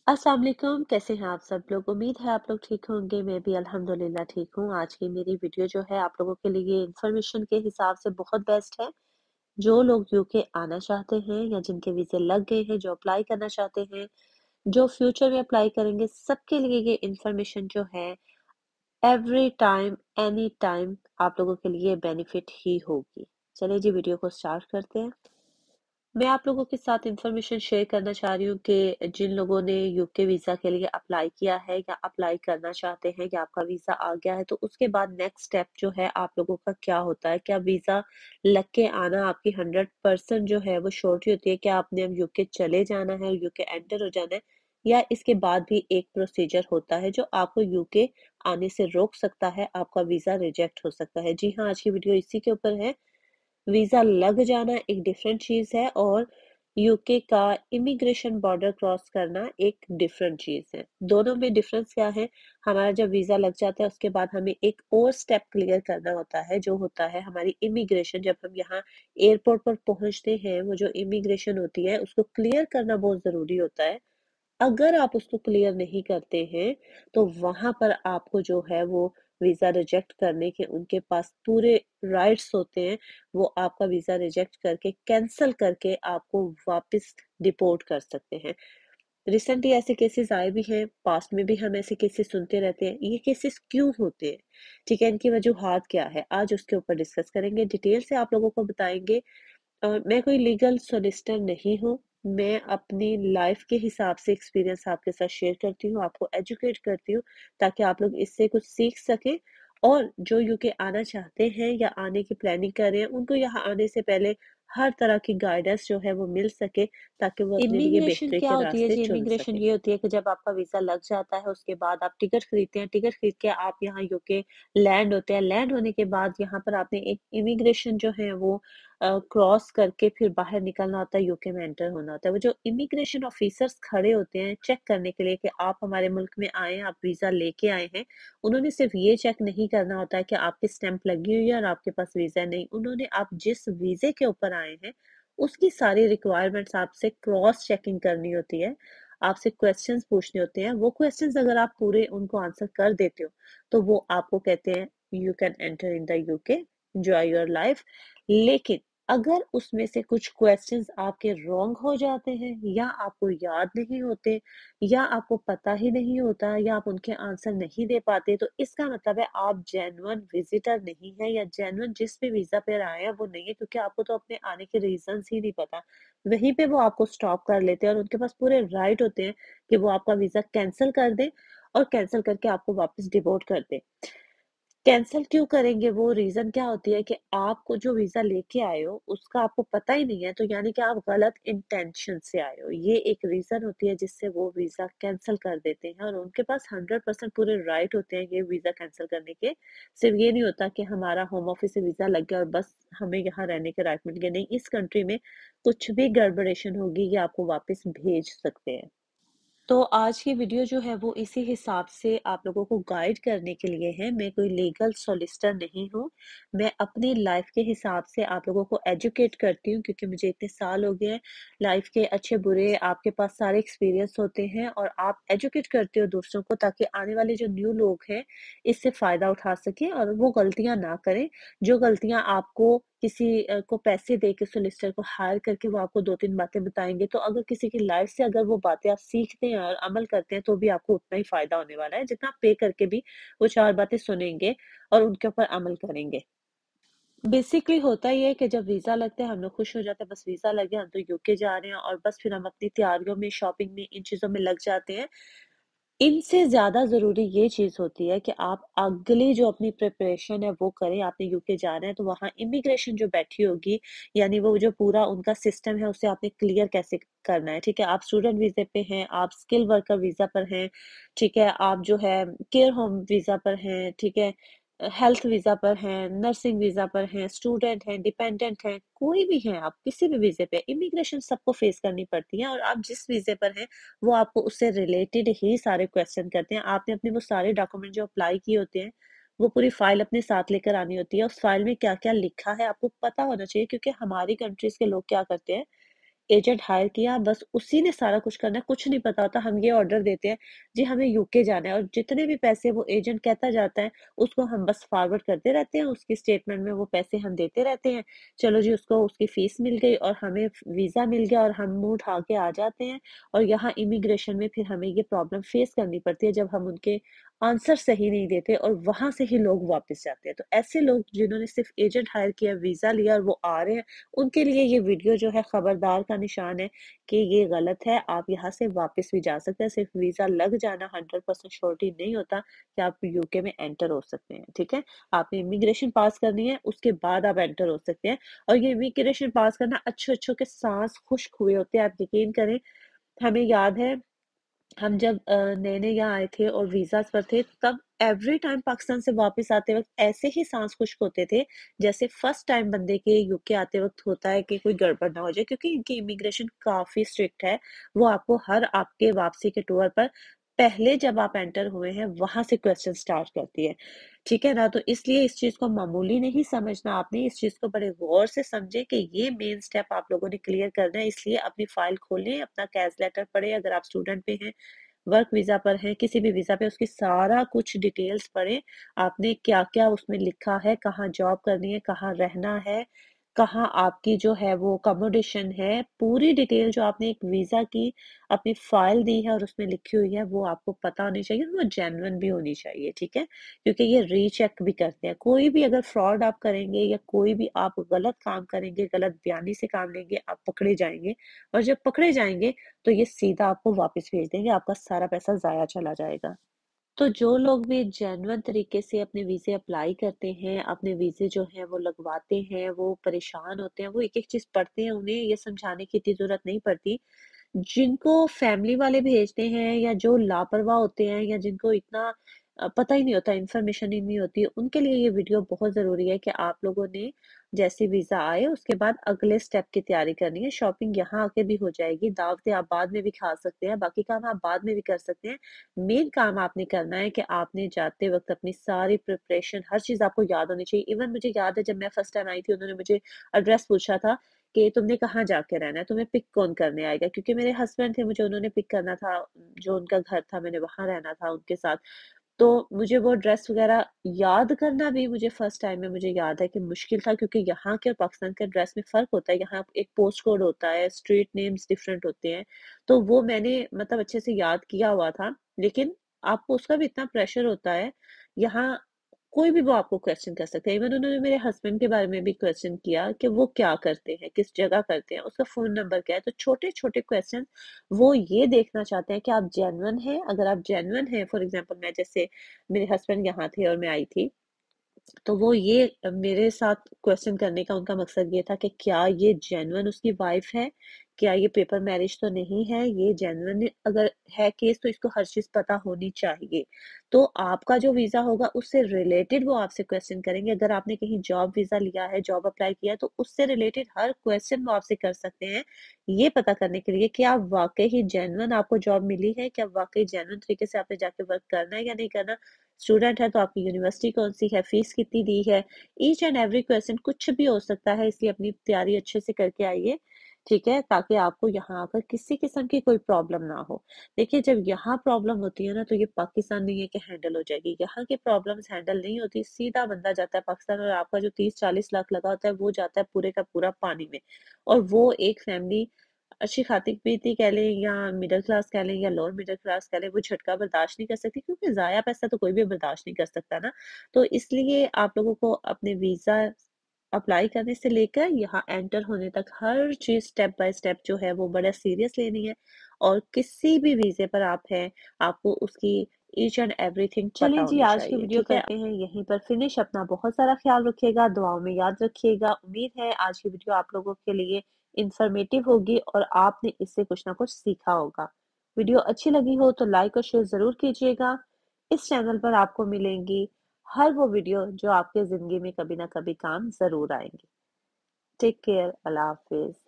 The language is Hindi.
अस्सलाम वालेकुम, कैसे हैं आप सब लोग? उम्मीद है आप लोग ठीक होंगे। मैं भी अल्हम्दुलिल्लाह ठीक हूँ। आज की मेरी वीडियो जो है आप लोगों के लिए इंफॉर्मेशन के हिसाब से बहुत बेस्ट है। जो लोग यूके आना चाहते हैं या जिनके वीज़े लग गए हैं, जो अप्लाई करना चाहते हैं, जो फ्यूचर में अप्लाई करेंगे, सबके लिए ये इंफॉर्मेशन जो है एवरी टाइम, एनी टाइम आप लोगों के लिए बेनिफिट ही होगी। चलिए जी वीडियो को स्टार्ट करते हैं। मैं आप लोगों के साथ इंफॉर्मेशन शेयर करना चाह रही हूँ कि जिन लोगों ने यूके वीज़ा के लिए अप्लाई किया है या अप्लाई करना चाहते हैं कि आपका वीज़ा आ गया है, तो उसके बाद नेक्स्ट स्टेप जो है आप लोगों का क्या होता है? क्या वीज़ा लग के आना आपकी 100% जो है वो श्योरिटी होती है कि आपने अब यूके चले जाना है, यूके एंटर हो जाना है, या इसके बाद भी एक प्रोसीजर होता है जो आपको यूके आने से रोक सकता है, आपका वीज़ा रिजेक्ट हो सकता है? जी हाँ, आज की वीडियो इसी के ऊपर है। वीज़ा लग जाना एक डिफरेंट चीज़ है और यूके का इमिग्रेशन बॉर्डर क्रॉस करना एक डिफरेंट चीज़ है। दोनों में डिफरेंस क्या है? हमारा जब वीज़ा लग जाता है उसके बाद हमें एक और स्टेप क्लियर करना होता है, जो होता है हमारी इमिग्रेशन। जब हम यहाँ एयरपोर्ट पर पहुँचते हैं, वो जो इमिग्रेशन होती है उसको क्लियर करना बहुत ज़रूरी होता है। अगर आप उसको क्लियर नहीं करते हैं, तो वहाँ पर आपको जो है वो वीज़ा रिजेक्ट करने के उनके पास पूरे राइट्स होते हैं। वो आपका वीज़ा रिजेक्ट करके, कैंसल करके आपको वापस डिपोर्ट कर सकते हैं। रिसेंटली ऐसे केसेस आए भी हैं, पास्ट में भी हम ऐसे केसेस सुनते रहते हैं। ये केसेस क्यों होते हैं? ठीक है, इनकी वजूहात क्या है? आज उसके ऊपर डिस्कस करेंगे, डिटेल से आप लोगों को बताएँगे। मैं कोई लीगल सॉलिसिटर नहीं हूँ। मैं अपनी लाइफ के हिसाब से एक्सपीरियंस आपके साथ शेयर करती हूँ, आपको एजुकेट करती हूँ, ताकि आप लोग इससे कुछ सीख सकें। और जो यूके आना चाहते हैं या आने की प्लानिंग कर रहे हैं, उनको यहाँ आने से पहले हर तरह की गाइडेंस जो है वो मिल सके, ताकि वो अपने लिए इमिग्रेशन बेहतरी क्या के होती है रास्ते जी? चुन इमिग्रेशन सकें। ये होती है कि जब आपका वीज़ा लग जाता है, उसके बाद आप टिकट खरीदते हैं, टिकट खरीद के आप यहाँ यूके लैंड होते हैं। लैंड होने के बाद यहाँ पर आपने एक इमिग्रेशन जो है वो क्रॉस करके फिर बाहर निकलना होता है, यूके में एंटर होना होता है। वो जो इमिग्रेशन ऑफिसर्स खड़े होते हैं चेक करने के लिए कि आप हमारे मुल्क में आए हैं, आप वीज़ा लेके आए हैं। उन्होंने सिर्फ ये चेक नहीं करना होता है कि आपकी स्टैंप लगी हुई है और आपके पास वीज़ा नहीं। उन्होंने आप जिस वीज़े के ऊपर आए हैं, उसकी सारी रिक्वायरमेंट्स आपसे क्रॉस चेकिंग करनी होती है। आपसे क्वेश्चंस पूछने होते हैं। वो क्वेश्चंस अगर आप पूरे उनको आंसर कर देते हो, तो वो आपको कहते हैं you can enter in the UK, enjoy your life. लेकिन अगर उसमें से कुछ क्वेश्चंस आपके रॉन्ग हो जाते हैं, या आपको याद नहीं होते, या आपको पता ही नहीं होता, या आप उनके आंसर नहीं दे पाते, तो इसका मतलब है आप जेन्युइन विजिटर नहीं है, या जेन्युइन जिस भी वीजा पे आए हैं वो नहीं है, क्योंकि आपको तो अपने आने के रीजंस ही नहीं पता। वहीं पे वो आपको स्टॉप कर लेते हैं और उनके पास पूरे राइट होते हैं कि वो आपका वीजा कैंसिल कर दें और कैंसिल करके आपको वापस डिपोर्ट कर दें। कैंसल क्यों करेंगे? वो रीज़न क्या होती है कि आपको जो वीज़ा लेके आए हो, उसका आपको पता ही नहीं है, तो यानी कि आप गलत इंटेंशन से आए हो। ये एक रीज़न होती है जिससे वो वीज़ा कैंसल कर देते हैं, और उनके पास 100% पूरे राइट होते हैं ये वीज़ा कैंसल करने के। सिर्फ़ ये नहीं होता कि हमारा होम ऑफ़िस से वीज़ा लग गया और बस हमें यहाँ रहने के राइट मिल गए। नहीं, इस कंट्री में कुछ भी गड़बड़ेशन होगी, ये आपको वापस भेज सकते हैं। तो आज की वीडियो जो है वो इसी हिसाब से आप लोगों को गाइड करने के लिए है। मैं कोई लीगल सॉलिसिटर नहीं हूँ। मैं अपनी लाइफ के हिसाब से आप लोगों को एजुकेट करती हूँ, क्योंकि मुझे इतने साल हो गए हैं। लाइफ के अच्छे बुरे आपके पास सारे एक्सपीरियंस होते हैं, और आप एजुकेट करते हो दूसरों को, ताकि आने वाले जो न्यू लोग हैं इससे फ़ायदा उठा सकें और वो गलतियाँ ना करें। जो गलतियाँ आपको किसी को पैसे दे के सॉलिसिटर को हायर करके वो आपको 2-3 बातें बताएँगे, तो अगर किसी की लाइफ से अगर वो बातें आप सीखते हैं और अमल करते हैं, तो भी आपको उतना ही फ़ायदा होने वाला है, जितना आप पे करके भी वो 4 बातें सुनेंगे और उनके ऊपर अमल करेंगे। बेसिकली होता ये है कि जब वीज़ा लगता है हम लोग खुश हो जाते हैं, बस वीज़ा लग गया, हम तो यूके जा रहे हैं, और बस फिर हम अपनी तैयारियों में, शॉपिंग में, इन चीज़ों में लग जाते हैं। इनसे ज़्यादा ज़रूरी ये चीज़ होती है कि आप अगली जो अपनी प्रिपरेशन है वो करें। आपने यूके जाना है, तो वहाँ इमिग्रेशन जो बैठी होगी, यानी वो जो पूरा उनका सिस्टम है उसे आपने क्लियर कैसे करना है, ठीक है? आप स्टूडेंट वीज़े पे हैं, आप स्किल वर्कर वीज़ा पर हैं, ठीक है? आप जो है केयर होम वीज़ा पर हैं, ठीक है? हेल्थ वीज़ा पर हैं, नर्सिंग वीज़ा पर हैं, स्टूडेंट हैं, डिपेंडेंट हैं, कोई भी हैं आप, किसी भी वीज़े पे, इमिग्रेशन सबको फेस करनी पड़ती है, और आप जिस वीज़े पर हैं वो आपको उससे रिलेटेड ही सारे क्वेश्चन करते हैं। आपने अपने वो सारे डॉक्यूमेंट जो अप्लाई किए होते हैं, वो पूरी फाइल अपने साथ लेकर आनी होती है। उस फाइल में क्या-क्या लिखा है आपको पता होना चाहिए, क्योंकि हमारी कंट्रीज़ के लोग क्या करते हैं, एजेंट हायर किया, बस उसी ने सारा कुछ करना है, कुछ नहीं पता होता। हम ये ऑर्डर देते हैं, जी हमें यूके जाना है, और जितने भी पैसे वो एजेंट कहता जाता है, उसको हम बस फॉरवर्ड करते रहते हैं, उसकी स्टेटमेंट में वो पैसे हम देते रहते हैं। चलो जी, उसको उसकी फीस मिल गई और हमें वीज़ा मिल गया और हम मुँह उठा के आ जाते हैं, और यहाँ इमिग्रेशन में फिर हमें ये प्रॉब्लम फेस करनी पड़ती है जब हम उनके आंसर सही नहीं देते और वहाँ से ही लोग वापस जाते हैं। तो ऐसे लोग जिन्होंने सिर्फ़ एजेंट हायर किया, वीज़ा लिया और वो आ रहे हैं, उनके लिए ये वीडियो जो है खबरदार का निशान है कि ये गलत है। आप यहाँ से वापस भी जा सकते हैं। सिर्फ वीज़ा लग जाना 100% श्योरिटी नहीं होता कि आप यूके में एंटर हो सकते हैं, ठीक है? आपने इमिग्रेशन पास करनी है, उसके बाद आप एंटर हो सकते हैं, और ये इमिग्रेशन पास करना अच्छों-अच्छों के साँस खुश्क हुए होते हैं। आप यकीन करें, हमें याद है हम जब नए-नए यहाँ आए थे और वीज़ाज़ पर थे, तब एवरी टाइम पाकिस्तान से वापस आते वक़्त ऐसे ही साँस खुश्क होते थे, जैसे फर्स्ट टाइम बंदे के यूके आते वक़्त होता है कि कोई गड़बड़ ना हो जाए, क्योंकि इनकी इमिग्रेशन काफ़ी स्ट्रिक्ट है। वो आपको हर आपके वापसी के टूर पर पहले जब आप एंटर हुए हैं, वहाँ से क्वेश्चन स्टार्ट करती है। ठीक है ना? तो इसलिए इस चीज़ को मामूली नहीं समझना आपने, इस चीज़ को बड़े गौर से समझें कि ये मेन स्टेप आप लोगों ने क्लियर करना है। इसलिए अपनी फ़ाइल खोलें, अपना कैज़ लेटर पढ़ें, अगर आप स्टूडेंट पे हैं, वर्क वीज़ा पर हैं, किसी भी वीज़ा पे, उसकी सारा कुछ डिटेल्स पढ़ें। आपने क्या-क्या उसमें लिखा है, कहाँ जॉब करनी है, कहाँ रहना है, कहाँ आपकी जो है वो अकोमोडेशन है, पूरी डिटेल जो आपने एक वीज़ा की अपनी फ़ाइल दी है और उसमें लिखी हुई है, वो आपको पता होनी चाहिए और वो जेन्युइन भी होनी चाहिए, ठीक है? क्योंकि ये रीचेक भी करते हैं। कोई भी अगर फ्रॉड आप करेंगे या कोई भी आप गलत काम करेंगे, गलत बयानी से काम लेंगे, आप पकड़े जाएँगे, और जब पकड़े जाएँगे तो ये सीधा आपको वापस भेज देंगे, आपका सारा पैसा ज़ाया चला जाएगा। तो जो लोग भी जेन्युइन तरीके से अपने वीज़े अप्लाई करते हैं, अपने वीज़े जो हैं वो लगवाते हैं, वो परेशान होते हैं, वो एक-एक चीज़ पढ़ते हैं, उन्हें ये समझाने की इतनी ज़रूरत नहीं पड़ती। जिनको फैमिली वाले भेजते हैं या जो लापरवाह होते हैं या जिनको इतना पता ही नहीं होता, इन्फॉर्मेशन ही नहीं होती, उनके लिए ये वीडियो बहुत ज़रूरी है कि आप लोगों ने जैसे वीज़ा आए उसके बाद अगले स्टेप की तैयारी करनी है। शॉपिंग यहाँ आके भी हो जाएगी, दावतें आप बाद में भी खा सकते हैं, बाकी काम आप बाद में भी कर सकते हैं। मेन काम आपने करना है कि आपने जाते वक़्त अपनी सारी प्रिपरेशन, हर चीज़ आपको याद होनी चाहिए। इवन मुझे याद है जब मैं फर्स्ट टाइम आई थी, उन्होंने मुझे एड्रेस पूछा था कि तुमने कहाँ जाके रहना है, तुम्हें पिक कौन करने आएगा? क्योंकि मेरे हस्बैंड थे, मुझे उन्होंने पिक करना था, जो उनका घर था मैंने वहाँ रहना था उनके साथ। तो मुझे वो ड्रेस वग़ैरह याद करना भी मुझे फर्स्ट टाइम में मुझे याद है कि मुश्किल था, क्योंकि यहाँ के और पाकिस्तान के ड्रेस में फ़र्क होता है। यहाँ एक पोस्ट कोड होता है, स्ट्रीट नेम्स डिफरेंट होते हैं, तो वो मैंने मतलब अच्छे से याद किया हुआ था, लेकिन आपको उसका भी इतना प्रेशर होता है, यहाँ कोई भी वो आपको क्वेश्चन कर सकता है। इवन उन्होंने मेरे हस्बैंड के बारे में भी क्वेश्चन किया कि वो क्या करते हैं, किस जगह करते हैं, उसका फ़ोन नंबर क्या है? तो छोटे-छोटे क्वेश्चन वो ये देखना चाहते हैं कि आप जेन्युइन हैं। अगर आप जेन्युइन हैं, फॉर एग्ज़ाम्पल मैं जैसे मेरे हस्बैंड यहाँ थे और मैं आई थी, तो वो ये मेरे साथ क्वेश्चन करने का उनका मकसद ये था कि क्या ये जेन्युइन उसकी वाइफ है? क्या ये पेपर मैरिज तो नहीं है? ये जेन्युइन अगर है केस, तो इसको हर चीज़ पता होनी चाहिए। तो आपका जो वीज़ा होगा उससे रिलेटेड वो आपसे क्वेश्चन करेंगे। अगर आपने कहीं जॉब वीज़ा लिया है, जॉब अप्लाई किया है, तो उससे रिलेटेड हर क्वेश्चन वो आपसे कर सकते हैं। ये पता करने के लिए कि आप वाक़ई ही जेन्युइन आपको जॉब मिली है, क्या वाक़ई जेन्युइन तरीके से आपने जाके वर्क करना है या नहीं करना? स्टूडेंट है तो आपकी यूनिवर्सिटी कौन-सी है, फीस कितनी दी है, ईच एंड एवरी क्वेश्चन कुछ भी हो सकता है, इसलिए अपनी तैयारी अच्छे से करके आइए, ठीक है? ताकि आपको यहाँ आकर किसी किस्म की कोई प्रॉब्लम ना हो। देखिए, जब यहाँ प्रॉब्लम होती है ना, तो ये पाकिस्तान नहीं है कि हैंडल हो जाएगी, यहाँ की प्रॉब्लम्स हैंडल नहीं होती, सीधा बंदा जाता है पाकिस्तान और आपका जो 30-40 लाख लगा होता है, वो जाता है पूरे का पूरा पानी में। और वो एक फैमिली अच्छी खाती-पीती कह लें या मिडल क्लास कह लें या लोअर मिडल क्लास कह लें, वो झटका बर्दाश्त नहीं कर सकती, क्योंकि ज़ाया पैसा तो कोई भी बर्दाश्त नहीं कर सकता ना। तो इसलिए आप लोगों को अपने वीज़ा अप्लाई करने से लेकर यहाँ एंटर होने तक हर चीज़ स्टेप बाय स्टेप जो है वो बड़ा सीरियस लेनी है, और किसी भी वीज़े पर आप हैं, आपको उसकी ईच एंड एवरीथिंग पता चलिए जी, होनी आज की चाहिए, वीडियो ठीक है? करते हैं यहीं पर फिनिश। अपना बहुत सारा ख्याल रखिएगा, दुआओं में याद रखिएगा। उम्मीद है आज की वीडियो आप लोगों के लिए इंफॉर्मेटिव होगी और आपने इससे कुछ ना कुछ सीखा होगा। वीडियो अच्छी लगी हो तो लाइक और शेयर ज़रूर कीजिएगा। इस चैनल पर आपको मिलेंगी हर वो वीडियो जो आपके ज़िंदगी में कभी ना कभी काम ज़रूर आएँगी। टेक केयर, अल्लाह हाफ़िज़।